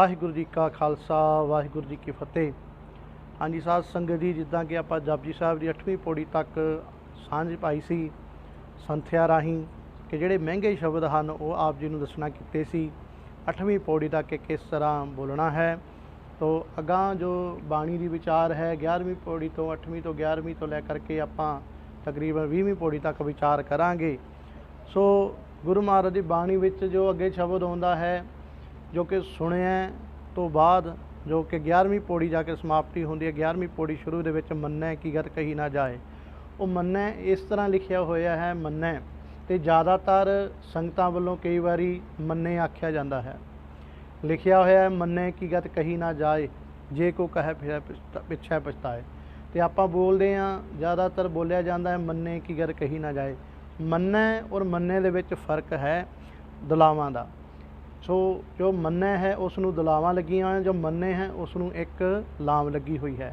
वाहिगुरू जी का खालसा वाहिगुरू जी की फतेह। हाँ जी साध संगत जी, जिद्दां कि आपां जपजी साहिब की 8वीं पौड़ी तक सांझ पाई सी संथिया राही कि जिहड़े महंगे शब्द हैं वो आप जी नूं दसना कीते सी 8वीं पौड़ी तक कि किस तरह बोलना है। तो अगां जो बाणी दी विचार है 11वीं पौड़ी तो 8वीं तो 11वीं तो लैकर के आपां तकरीबन 20वीं पौड़ी तक विचार करांगे। सो गुरु महाराज की बाणी विच जो अगे शब्द आउंदा है जो कि सुनिया तो बाद जो कि 11वीं पौड़ी जाके समाप्ति होंदी है। 11वीं पौड़ी शुरू दे विच मन्नै की गत कही ना जाए, वो मन्नै इस तरह लिखिया होया है। मन्नै ते ज़्यादातर संगतां वल्लों कई बारी मन्ने आख्या जाता है, लिखिया होया है मन्नै की गत कही ना जाए, जे को कहे पिछे पछताए। तो आपां बोलदे हां ज़्यादातर बोलिया जाता है मन्ने की गत कही ना जाए। मन्नै और मन्ने दे विच फर्क है दलावां दा। सो जो मन्ने है उसनूं दलावां लगियां हैं, जो मन्ने हैं उसनूं एक लाम लगी हुई है।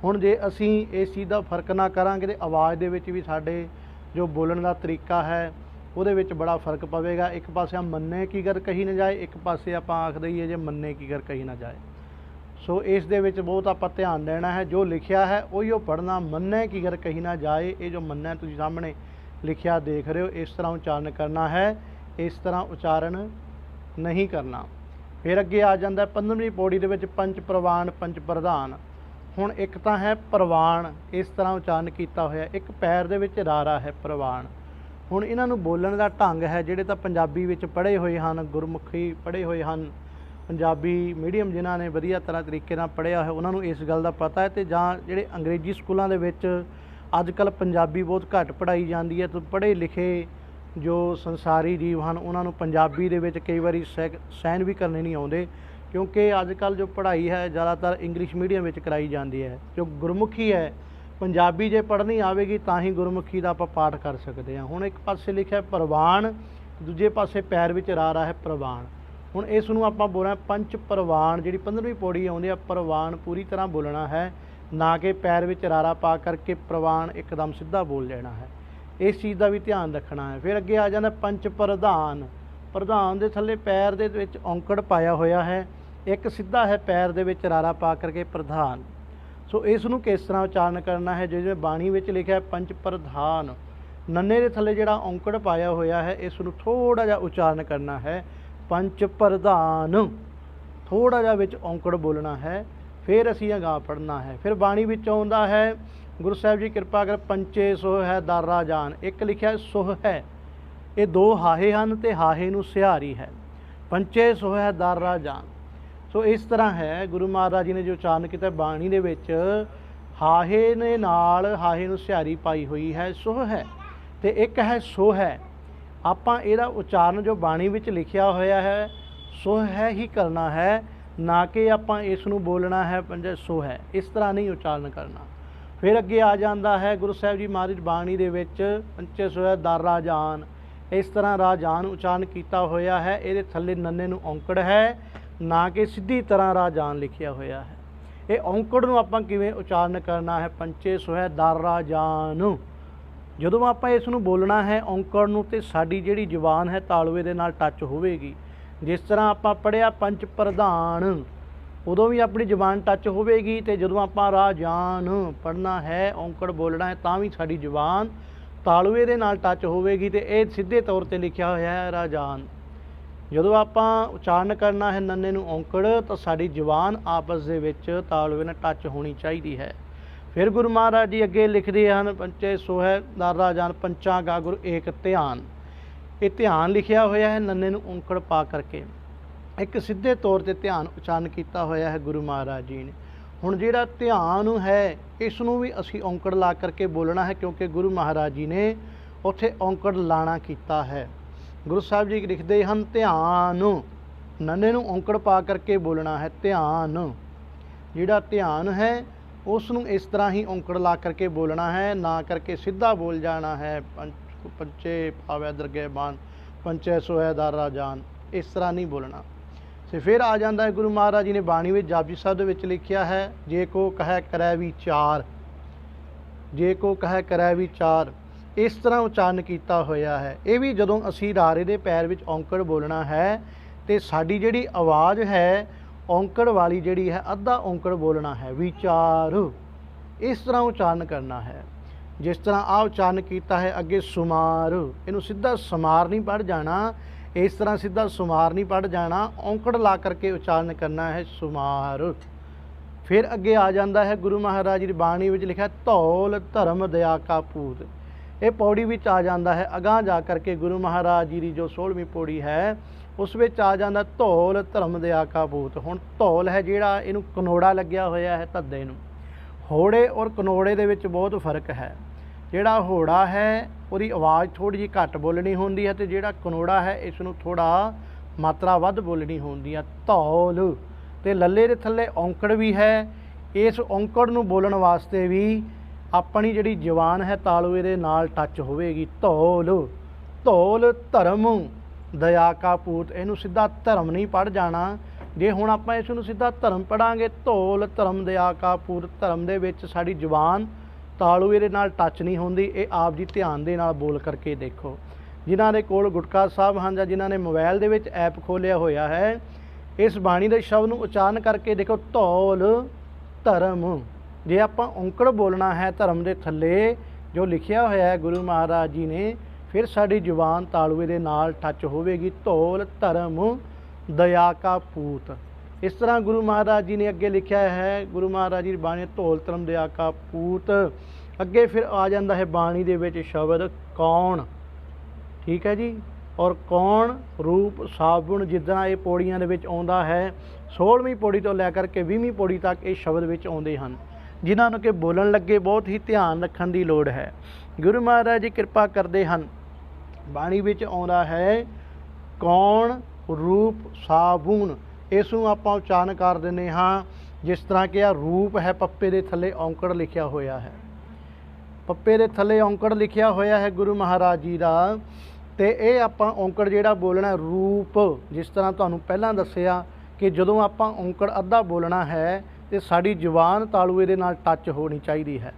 हुण जे असीं इस चीज़ का फर्क ना करांगे तो आवाज़ दे विच भी साडे जो बोलण दा तरीका है उहदे विच बड़ा फर्क पवेगा। एक पासे मन्ने की गत कही ना जाए, एक पासे आपां आख दईए जे मन्ने की गत कही ना जाए। सो इस दे विच बहुत आपां ध्यान देना है। जो लिखिया है उहिओ पढ़ना, मन्ने की गत कही ना जाए। ये जो मन्ने तुसीं सामने लिखिया देख रहे हो इस तरह उच्चारण करना है, इस तरह उच्चारण नहीं करना। फिर अगे आ जाता है 15वीं पौड़ी दे विच पंच प्रवान पंच प्रधान। हुण एक तो है प्रवान, इस तरह उच्चारण किया होया, एक पैर दे विच रारा है प्रवान। हुण इन्हां नूं बोलण दा ढंग है, जिहड़े तां पंजाबी विच पढ़े हुए हैं, गुरमुखी पढ़े हुए हैं, पंजाबी मीडियम जिन्हां ने वधिया तरह तरीके नाल पढ़िया है उन्हां नूं इस गल दा पता है। तो जां जिहड़े अंग्रेजी स्कूलों दे विच अजकल पंजाबी बहुत घट पढ़ाई जाती है, तो पढ़े लिखे जो संसारी जीव हैं उन्होंने पंजाबी दे विच कई बारी सहन भी करने नहीं आते, क्योंकि अजकल जो पढ़ाई है ज़्यादातर इंग्लिश मीडियम विच कराई जाती है। जो गुरमुखी है पंजाबी जे पढ़नी आवेगी तां ही गुरमुखी का आपां पाठ कर सकते हैं। हुण एक पासे लिखा है प्रवान, दूजे पासे पैर विच रारा है प्रवान। हुण इस नूं आपां बोलना पंच प्रवान, जिहड़ी 15वीं पौड़ी आउंदी है प्रवान पूरी तरह बोलना है, ना कि पैर विच रारा पा करके प्रवान एकदम सीधा बोल लेना है। इस चीज़ का भी ध्यान रखना है। फिर अगे आ जाता पंच प्रधान। प्रधान के थले पैर दे विच औंकड़ पाया होया है, एक सीधा है पैर दे विच रारा पा करके प्रधान। सो इसनूं किस तरह उच्चारण करना है, जिवें बाणी विच लिखा है पंच प्रधान, नन्ने दे थले जिहड़ा औंकड़ पाया होया है इसनूं थोड़ा जिहा उच्चारण करना है पंच प्रधान, थोड़ा जिहा विच औंकड़ बोलना है। फिर असीं अगां पढ़ना है। फिर बाणी विच आउंदा है गुरु साहिब जी कृपा कर पंचे सोह है दारा जान। एक लिखा है सोह है, ये दो हाहे हैं तो हाहे नूं सिहारी है, पंचे सोह है दारा जान। सो इस तरह है गुरु महाराज जी ने जो उच्चारण किया बाणी दे विच हाहे ने नाल हाहे नूं सिहारी पाई हुई है सोह है, तो एक है सोह है। आपां इहदा उच्चारण जो बाणी विच लिखिया होया है सोह है ही करना है, ना कि आपां इस नूं बोलना है पंजे सोह है, इस तरह नहीं उच्चारण करना। फिर अगे आ जाता है गुरु साहिब जी महाराज बाणी दे विच पंचे सोह दार राजान, इस तरह राजान उच्चारण किया होया है। ये थले नन्ने नूं औंकड़ है, ना कि सीधी तरह राजान लिखिया होया है। ये औंकड़ नूं आपां किवें उच्चारण करना है पंचे सोह दार राजान। जदों आपां इस नूं बोलना है औंकड़ नूं ते साडी जिहड़ी जुबान है तालवे दे नाल टच होवेगी। जिस तरह आपां पढ़िया पंच प्रधान उदों भी अपनी जुबान टच होवेगी, तो जदों आपां राजान पढ़ना है औंकड़ बोलना है तां भी साडी जुबान तालवे दे नाल टच होवेगी। तो यह सीधे तौर पर लिखा होया है राजान। जदों आपां उच्चारण करना है नन्ने नूं औंकड़ तो साडी जुबान आपस दे विच तालवे नाल टच होनी चाहिए है। फिर गुरु महाराज जी अगे लिखते हैं पंचे सोह दार राजान पंचा गा गुरु एक ध्यान। ये ध्यान लिखिया होया है नन्ने नूं औंकड़ पा करके, एक सीधे तौर पर ध्यान उच्चारण किया होया है गुरु महाराज जी ने। हुण जिहड़ा ध्यान है इसनूं भी असीं औंकड़ ला करके बोलना है, क्योंकि गुरु महाराज जी ने उत्थे औंकड़ लाना कीता है। गुरु साहिब जी लिखते हैं ध्यान, नन्ने नूं औंकड़ पा करके बोलना है ध्यान। जिहड़ा ध्यान है उसनूं इस तरह ही औंकड़ ला करके बोलना है, ना करके सीधा बोल जाना है पंचे पावै दरगे बान पंचे सोहै दारा जान, इस तरह नहीं बोलना। तो फिर आ जाता है गुरु महाराज जी ने बाणी में जापजी साहिब दे विच लिखिया है जे को कह करै विचार, जे को कह करै विचार, इस तरह उच्चारण किया होया है। ये भी जदों असी रारे दे पैर विच औंकड़ बोलना है तो साडी जिहड़ी आवाज़ है ਔਂਕੜ ਵਾਲੀ ਜਿਹੜੀ ਹੈ ਅੱਧਾ ਔਂਕੜ ਬੋਲਣਾ ਹੈ। ਵਿਚਾਰ ਇਸ ਤਰ੍ਹਾਂ ਉਚਾਰਨ ਕਰਨਾ ਹੈ। ਜਿਸ ਤਰ੍ਹਾਂ ਆ ਉਚਾਰਨ ਕੀਤਾ ਹੈ ਅੱਗੇ ਸੁਮਾਰ, ਇਹਨੂੰ ਸਿੱਧਾ ਸਮਾਰ ਨਹੀਂ ਪੜ੍ਹ ਜਾਣਾ, ਇਸ ਤਰ੍ਹਾਂ ਸਿੱਧਾ ਸੁਮਾਰ ਨਹੀਂ ਪੜ੍ਹ ਜਾਣਾ, ਔਂਕੜ ਲਾ ਕਰਕੇ ਉਚਾਰਨ ਕਰਨਾ ਹੈ ਸੁਮਾਰ। ਫਿਰ ਅੱਗੇ ਆ ਜਾਂਦਾ ਹੈ ਗੁਰੂ ਮਹਾਰਾਜ ਜੀ ਦੀ ਬਾਣੀ ਵਿੱਚ ਲਿਖਿਆ ਧੌਲ ਧਰਮ ਦਇਆ ਕਾ ਪੂਤ। ਇਹ ਪੌੜੀ ਵਿੱਚ ਆ ਜਾਂਦਾ ਹੈ। ਅਗਾਂਹ ਜਾ ਕਰਕੇ ਗੁਰੂ ਮਹਾਰਾਜ ਜੀ ਦੀ ਜੋ 16ਵੀਂ ਪੌੜੀ ਹੈ ਉਸ ਵਿੱਚ ਆ ਜਾਂਦਾ ਧੌਲ ਧਰਮ ਦਇਆ ਕਾ ਪੂਤ। ਹੁਣ ਧੌਲ ਹੈ ਜਿਹੜਾ, ਇਹਨੂੰ ਕਨੋੜਾ ਲੱਗਿਆ ਹੋਇਆ ਹੈ ਧੱਦੇ ਨੂੰ। ਹੋੜੇ ਔਰ ਕਨੋੜੇ ਦੇ ਵਿੱਚ ਬਹੁਤ ਫਰਕ ਹੈ। ਜਿਹੜਾ ਹੋੜਾ ਹੈ ਉਹਦੀ ਆਵਾਜ਼ ਥੋੜ੍ਹੀ ਜਿਹੀ ਘੱਟ ਬੋਲਣੀ ਹੁੰਦੀ ਹੈ, ਅਤੇ ਜਿਹੜਾ ਕਨੋੜਾ ਹੈ ਇਸ ਨੂੰ ਥੋੜ੍ਹਾ ਮਾਤਰਾ ਵੱਧ ਬੋਲਣੀ ਹੁੰਦੀ ਹੈ। ਧੌਲ ਤੇ ਲੱਲੇ ਦੇ ਥੱਲੇ ਔਂਕੜ ਵੀ ਹੈ। ਇਸ ਔਂਕੜ ਨੂੰ ਬੋਲਣ ਵਾਸਤੇ ਵੀ ਆਪਣੀ ਜਿਹੜੀ ਜ਼ੁਬਾਨ ਹੈ ਤਾਲੂਏ ਦੇ ਨਾਲ ਟੱਚ ਹੋਵੇਗੀ। ਧੌਲ, ਧੌਲ ਧਰਮ ਦਇਆ ਕਾ ਪੂਤ। ਇਹਨੂੰ ਸਿੱਧਾ ਧਰਮ ਨਹੀਂ ਪੜ੍ਹ ਜਾਣਾ। ਜੇ ਹੁਣ ਆਪਾਂ ਇਸ ਨੂੰ ਸਿੱਧਾ ਧਰਮ ਪੜ੍ਹਾਂਗੇ, ਧੌਲ ਧਰਮ ਦਇਆ ਕਾ ਪੂਤ, ਧਰਮ ਦੇ ਵਿੱਚ ਸਾਡੀ ਜ਼ੁਬਾਨ ਤਾਲੂਏ ਦੇ ਨਾਲ ਟੱਚ ਨਹੀਂ ਹੁੰਦੀ। ਇਹ ਆਪ ਜੀ ਧਿਆਨ ਦੇ ਨਾਲ ਬੋਲ ਕਰਕੇ ਦੇਖੋ। ਜਿਨ੍ਹਾਂ ਦੇ ਕੋਲ ਗੁਟਕਾ ਸਾਹਿਬ ਹਨ ਜਾਂ ਜਿਨ੍ਹਾਂ ਨੇ ਮੋਬਾਈਲ ਦੇ ਵਿੱਚ ਐਪ ਖੋਲ੍ਹਿਆ ਹੋਇਆ ਹੈ, ਇਸ ਬਾਣੀ ਦੇ ਸ਼ਬਦ ਨੂੰ ਉਚਾਰਨ ਕਰਕੇ ਦੇਖੋ। ਧੌਲ ਧਰਮ, ਜੇ ਆਪਾਂ ਔਂਕੜ ਬੋਲਣਾ ਹੈ ਧਰਮ ਦੇ ਥੱਲੇ ਜੋ ਲਿਖਿਆ ਹੋਇਆ ਹੈ ਗੁਰੂ ਮਹਾਰਾਜ ਜੀ ਨੇ, ਫਿਰ ਸਾਡੀ ਜ਼ੁਬਾਨ ਤਾਲੂਏ ਦੇ ਨਾਲ ਟੱਚ ਹੋਵੇਗੀ। ਧੌਲ ਧਰਮ ਦਇਆ ਕਾ ਪੂਤ। ਇਸ ਤਰ੍ਹਾਂ ਗੁਰੂ ਮਹਾਰਾਜ ਜੀ ਨੇ ਅੱਗੇ ਲਿਖਿਆ ਹੈ, ਗੁਰੂ ਮਹਾਰਾਜ ਜੀ ਦੀ ਬਾਣੀ ਧੌਲ ਧਰਮ ਦਇਆ ਕਾ ਪੂਤ। ਅੱਗੇ ਫਿਰ ਆ ਜਾਂਦਾ ਹੈ ਬਾਣੀ ਦੇ ਵਿੱਚ ਸ਼ਬਦ ਕੌਣ, ਠੀਕ ਹੈ ਜੀ। ਔਰ ਕੌਣ ਰੂਪ ਸਾਬੁਣ, ਜਿੱਦਾਂ ਇਹ ਪੌੜੀਆਂ ਦੇ ਵਿੱਚ ਆਉਂਦਾ ਹੈ 16ਵੀਂ ਪੌੜੀ ਤੋਂ ਲੈ ਕਰਕੇ 20ਵੀਂ ਪੌੜੀ ਤੱਕ ਇਹ ਸ਼ਬਦ ਵਿੱਚ ਆਉਂਦੇ ਹਨ, ਜਿਨ੍ਹਾਂ ਨੂੰ ਕਿ ਬੋਲਣ ਲੱਗੇ ਬਹੁਤ ਹੀ ਧਿਆਨ ਰੱਖਣ ਦੀ ਲੋੜ ਹੈ। ਗੁਰੂ ਮਹਾਰਾਜ ਜੀ ਕਿਰਪਾ ਕਰਦੇ ਹਨ। ਬਾਣੀ ਵਿੱਚ ਆਉਂਦਾ ਹੈ ਕੌਣ ਰੂਪ ਸਾਬੁਣ, ਇਸ ਨੂੰ ਆਪਾਂ ਉਚਾਰਨ ਕਰ ਦਿੰਦੇ ਹਾਂ ਜਿਸ ਤਰ੍ਹਾਂ ਕਿ ਇਹ ਰੂਪ ਹੈ, ਪੱਪੇ ਦੇ ਥੱਲੇ ਔਂਕੜ ਲਿਖਿਆ ਹੋਇਆ ਹੈ। ਪੱਪੇ ਦੇ ਥੱਲੇ ਔਂਕੜ ਲਿਖਿਆ ਹੋਇਆ ਹੈ ਗੁਰੂ ਮਹਾਰਾਜ ਜੀ ਦਾ, ਅਤੇ ਇਹ ਆਪਾਂ ਔਂਕੜ ਜਿਹੜਾ ਬੋਲਣਾ ਰੂਪ, ਜਿਸ ਤਰ੍ਹਾਂ ਤੁਹਾਨੂੰ ਪਹਿਲਾਂ ਦੱਸਿਆ ਕਿ ਜਦੋਂ ਆਪਾਂ ਔਂਕੜ ਅੱਧਾ ਬੋਲਣਾ ਹੈ ਅਤੇ ਸਾਡੀ ਜ਼ੁਬਾਨ ਤਾਲੂਏ ਦੇ ਨਾਲ ਟੱਚ ਹੋਣੀ ਚਾਹੀਦੀ ਹੈ।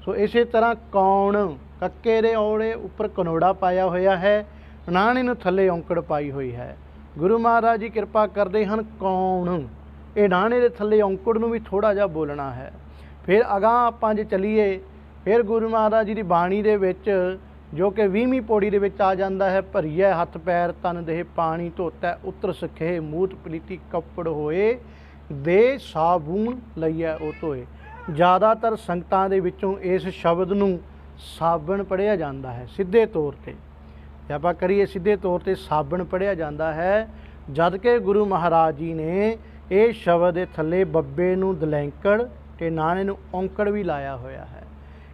ਸੋ ਇਸੇ ਤਰ੍ਹਾਂ ਕੌਣ, ਕੱਕੇ ਦੇ ਔੜੇ ਉੱਪਰ ਕਨੋੜਾ ਪਾਇਆ ਹੋਇਆ ਹੈ, ਨਾਣੇ ਨੂੰ ਥੱਲੇ ਔਂਕੜ ਪਾਈ ਹੋਈ ਹੈ। ਗੁਰੂ ਮਹਾਰਾਜ ਜੀ ਕਿਰਪਾ ਕਰਦੇ ਹਨ ਕੌਣ, ਇਹ ਨਾਣੇ ਦੇ ਥੱਲੇ ਔਂਕੜ ਨੂੰ ਵੀ ਥੋੜ੍ਹਾ ਜਿਹਾ ਬੋਲਣਾ ਹੈ। ਫਿਰ ਅਗਾਂਹ ਆਪਾਂ ਜੇ ਚੱਲੀਏ, ਫਿਰ ਗੁਰੂ ਮਹਾਰਾਜ ਜੀ ਦੀ ਬਾਣੀ ਦੇ ਵਿੱਚ ਜੋ ਕਿ 20ਵੀਂ ਪੌੜੀ ਦੇ ਵਿੱਚ ਆ ਜਾਂਦਾ ਹੈ ਭਰੀਐ ਹੱਥ ਪੈਰ ਤਨ ਦੇਹ ਪਾਣੀ ਧੋਤੈ ਉਤਰ ਸਖੇ ਮੂਤ ਪਲੀਤੀ ਕੱਪੜ ਹੋਏ ਦੇ ਸਾਬੂਨ ਲਈਐ ਉਹ ਧੋਏ। ਜ਼ਿਆਦਾਤਰ ਸੰਗਤਾਂ ਦੇ ਵਿੱਚੋਂ ਇਸ ਸ਼ਬਦ ਨੂੰ ਸਾਬਣ ਪੜ੍ਹਿਆ ਜਾਂਦਾ ਹੈ ਸਿੱਧੇ ਤੌਰ 'ਤੇ। ਜੇ ਆਪਾਂ ਕਰੀਏ ਸਿੱਧੇ ਤੌਰ 'ਤੇ ਸਾਬਣ ਪੜ੍ਹਿਆ ਜਾਂਦਾ ਹੈ, ਜਦ ਕਿ ਗੁਰੂ ਮਹਾਰਾਜ ਜੀ ਨੇ ਇਹ ਸ਼ਬਦ ਦੇ ਥੱਲੇ ਬੱਬੇ ਨੂੰ ਦਲੈਂਕੜ ਅਤੇ ਨਾਣੇ ਨੂੰ ਔਂਕੜ ਵੀ ਲਾਇਆ ਹੋਇਆ ਹੈ।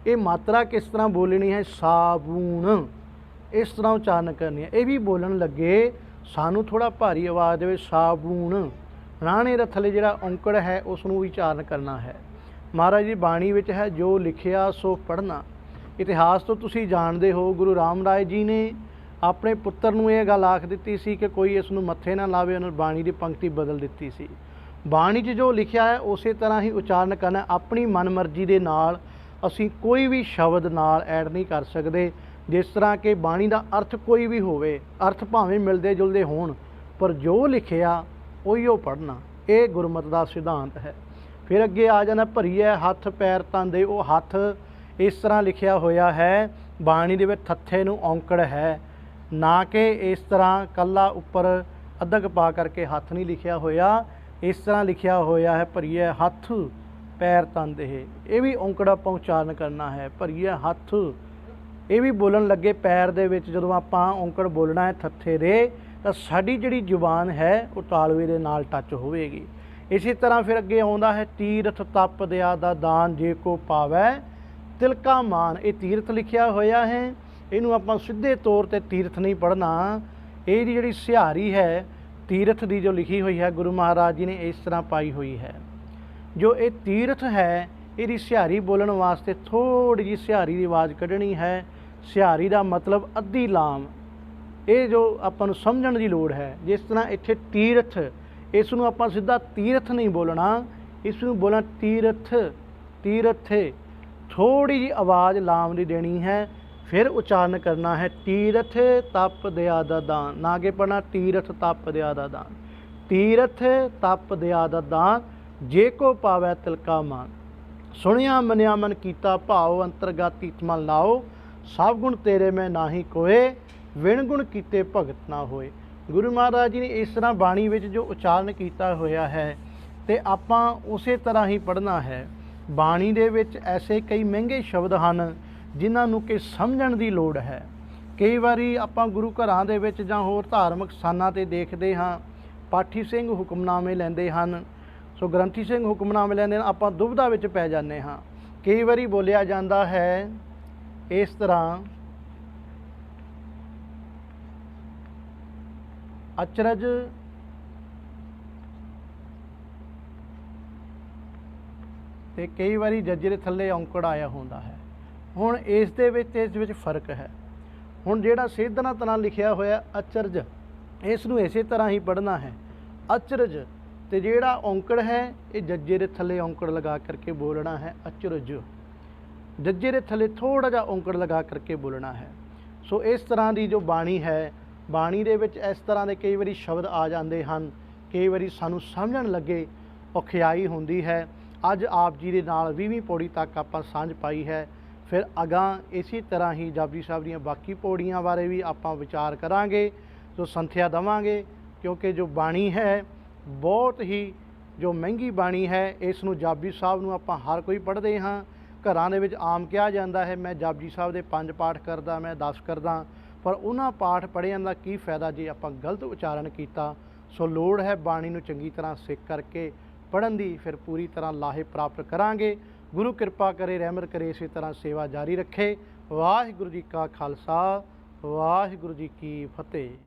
ਇਹ ਮਾਤਰਾ ਕਿਸ ਤਰ੍ਹਾਂ ਬੋਲਣੀ ਹੈ, ਸਾਬੂਨ, ਇਸ ਤਰ੍ਹਾਂ ਉਚਾਰਨ ਕਰਨੀ ਹੈ। ਇਹ ਵੀ ਬੋਲਣ ਲੱਗੇ ਸਾਨੂੰ ਥੋੜ੍ਹਾ ਭਾਰੀ ਆਵਾਜ਼ ਦੇ ਵਿੱਚ ਸਾਬੂਨ, ਰਾਣੇ ਦੇ ਥੱਲੇ ਜਿਹੜਾ ਔਂਕੜ ਹੈ ਉਸ ਨੂੰ ਉਚਾਰਨ ਕਰਨਾ ਹੈ। ਮਹਾਰਾਜ ਦੀ ਬਾਣੀ ਵਿੱਚ ਹੈ ਜੋ ਲਿਖਿਆ ਸੋ ਪੜ੍ਹਨਾ। ਇਤਿਹਾਸ ਤੋਂ ਤੁਸੀਂ ਜਾਣਦੇ ਹੋ, ਗੁਰੂ ਰਾਮਦਾਸ ਜੀ ਨੇ ਆਪਣੇ ਪੁੱਤਰ ਨੂੰ ਇਹ ਗੱਲ ਆਖ ਦਿੱਤੀ ਸੀ ਕਿ ਕੋਈ ਇਸ ਨੂੰ ਮੱਥੇ ਨਾ ਲਾਵੇ, ਉਹਨਾਂ ਬਾਣੀ ਦੀ ਪੰਕਤੀ ਬਦਲ ਦਿੱਤੀ ਸੀ। ਬਾਣੀ 'ਚ ਜੋ ਲਿਖਿਆ ਹੈ ਉਸੇ ਤਰ੍ਹਾਂ ਹੀ ਉਚਾਰਨ ਕਰਨਾ। ਆਪਣੀ ਮਨਮਰਜ਼ੀ ਦੇ ਨਾਲ ਅਸੀਂ ਕੋਈ ਵੀ ਸ਼ਬਦ ਨਾਲ ਐਡ ਨਹੀਂ ਕਰ ਸਕਦੇ। ਜਿਸ ਤਰ੍ਹਾਂ ਕਿ ਬਾਣੀ ਦਾ ਅਰਥ ਕੋਈ ਵੀ ਹੋਵੇ, ਅਰਥ ਭਾਵੇਂ ਮਿਲਦੇ ਜੁਲਦੇ ਹੋਣ, ਪਰ ਜੋ ਲਿਖਿਆ ਉਹੀ ਉਹ ਪੜ੍ਹਨਾ, ਇਹ ਗੁਰਮਤਿ ਦਾ ਸਿਧਾਂਤ ਹੈ। ਫਿਰ ਅੱਗੇ ਆ ਜਾਂਦਾ ਭਰੀਐ ਹੱਥ ਪੈਰ ਤਨ ਦੇ, ਉਹ ਹੱਥ ਇਸ ਤਰ੍ਹਾਂ ਲਿਖਿਆ ਹੋਇਆ ਹੈ ਬਾਣੀ ਦੇ ਵਿੱਚ, ਥੱਥੇ ਨੂੰ ਔਂਕੜ ਹੈ, ਨਾ ਕਿ ਇਸ ਤਰ੍ਹਾਂ ਕੱਲਾ ਉੱਪਰ ਅੱਧਕ ਪਾ ਕਰਕੇ ਹੱਥ ਨਹੀਂ ਲਿਖਿਆ ਹੋਇਆ। ਇਸ ਤਰ੍ਹਾਂ ਲਿਖਿਆ ਹੋਇਆ ਹੈ ਭਰੀਐ ਹੱਥ ਪੈਰ ਤਨ ਦੇ, ਇਹ ਵੀ ਔਂਕੜ ਆਪਾਂ ਉਚਾਰਨ ਕਰਨਾ ਹੈ। ਭਰੀਐ ਹੱਥ, ਇਹ ਵੀ ਬੋਲਣ ਲੱਗੇ ਪੈਰ ਦੇ ਵਿੱਚ ਜਦੋਂ ਆਪਾਂ ਔਂਕੜ ਬੋਲਣਾ ਹੈ ਥੱਥੇ ਦੇ, ਤਾਂ ਸਾਡੀ ਜਿਹੜੀ ਜ਼ੁਬਾਨ ਹੈ ਉਹ ਤਾਲਵੇ ਦੇ ਨਾਲ ਟੱਚ ਹੋਵੇਗੀ। ਇਸੇ ਤਰ੍ਹਾਂ ਫਿਰ ਅੱਗੇ ਆਉਂਦਾ ਹੈ ਤੀਰਥ ਤਪ ਦਿਆ ਦਾ ਦਾਨ ਜੇ ਕੋ ਪਾਵੈ ਤਿਲਕਾ ਮਾਨ। ਇਹ ਤੀਰਥ ਲਿਖਿਆ ਹੋਇਆ ਹੈ, ਇਹਨੂੰ ਆਪਾਂ ਸਿੱਧੇ ਤੌਰ 'ਤੇ ਤੀਰਥ ਨਹੀਂ ਪੜ੍ਹਨਾ। ਇਹਦੀ ਜਿਹੜੀ ਸਿਹਾਰੀ ਹੈ ਤੀਰਥ ਦੀ ਜੋ ਲਿਖੀ ਹੋਈ ਹੈ ਗੁਰੂ ਮਹਾਰਾਜ ਜੀ ਨੇ ਇਸ ਤਰ੍ਹਾਂ ਪਾਈ ਹੋਈ ਹੈ। ਜੋ ਇਹ ਤੀਰਥ ਹੈ ਇਹਦੀ ਸਿਹਾਰੀ ਬੋਲਣ ਵਾਸਤੇ ਥੋੜ੍ਹੀ ਜਿਹੀ ਸਿਹਾਰੀ ਦੀ ਆਵਾਜ਼ ਕੱਢਣੀ ਹੈ। ਸਿਹਾਰੀ ਦਾ ਮਤਲਬ ਅੱਧੀ ਲਾਮ, ਇਹ ਜੋ ਆਪਾਂ ਨੂੰ ਸਮਝਣ ਦੀ ਲੋੜ ਹੈ। ਜਿਸ ਤਰ੍ਹਾਂ ਇੱਥੇ ਤੀਰਥ, ਇਸ ਨੂੰ ਆਪਾਂ ਸਿੱਧਾ ਤੀਰਥ ਨਹੀਂ ਬੋਲਣਾ, ਇਸ ਨੂੰ ਬੋਲਣਾ ਤੀਰਥ, ਤੀਰਥੇ, ਥੋੜ੍ਹੀ ਜਿਹੀ ਆਵਾਜ਼ ਲਾਮ ਦੀ ਦੇਣੀ ਹੈ। ਫਿਰ ਉਚਾਰਨ ਕਰਨਾ ਹੈ ਤੀਰਥ ਤਪ ਦਿਆ ਦਾ ਦਾਨ, ਨਾ ਕਿ ਪੜ੍ਹਨਾ ਤੀਰਥ ਤਪ ਦਿਆ ਦਾ ਦਾਨ। तीरथ तप दया दा दान, जे को पावै तिलका मान। सुनिया मनिया मन कीता भाव, अंतरगत इत मन लाओ। सब गुण तेरे में नाही कोए, विण गुण कीते भगत ना होए। गुरु महाराज जी ने इस तरह बाणी विच जो उचारण कीता होया है ते आपां उसे तरह ही पढ़ना है। बाणी दे विच ऐसे कई महंगे शब्द हैं जिन्हां नूं कि समझण दी लोड़ है। कई वारी आपां गुरु घरां दे विच जां होर धार्मिक स्थानां ते देखदे हां, पाठी सिंह हुक्मनामे लैंदे हन, सो ग्रंथी सिंह हुक्मनामे लैंदे हन, आपां दुविधा विच पै जांदे हां। कई वारी बोलिया जांदा है इस तरह, अचरज ते कई वारी जज्जे दे थल्ले औंकड़ आया होंदा है। हुण इस दे विच फर्क है। हुण जिहड़ा सेधना तना लिखिया होया अचरज, इस नूं इसे तरह ही पढ़ना है। अचरज ते जिहड़ा औंकड़ है ये जज्जे दे थल्ले औंकड़ लगा करके बोलना है अचरज। जज्जे दे थल्ले थोड़ा जिहा औंकड़ लगा करके बोलना है। सो इस तरह की जो बाणी है, बाणी दे विच इस तरह के कई बारी शब्द आ जाते हैं, कई बारी सानू समझण लगे औखियाई होंदी है। अज आप जी दे नाल 20वीं पौड़ी तक आपां सांझ पाई है। फिर अगां इसी तरह ही जपजी साहिब दीआं बाकी पौड़ियां बारे भी आपां विचार करांगे, तो संथਿਆ देवांगे, क्योंकि जो बाणी है बहुत ही जो महंगी बाणी है। इस नूं जपजी साहिब नूं आपां हर कोई पढ़दे हां। घरां दे विच आम कहा जाता है मैं जपजी साहिब दे 5 पाठ करदा, मैं 10 करदा, पर उन्हां पाठ पढ़ियां दा की फायदा जे आपां गलत उचारण कीता। सो लोड़ है बाणी नूं चंगी तरह सिख करके पढ़न दी, फिर पूरी तरह लाहे प्राप्त करांगे। गुरु किरपा करे, रहमत करे, इसी तरह सेवा जारी रखे। वाहिगुरू जी का खालसा, वाहिगुरू जी की फतेह।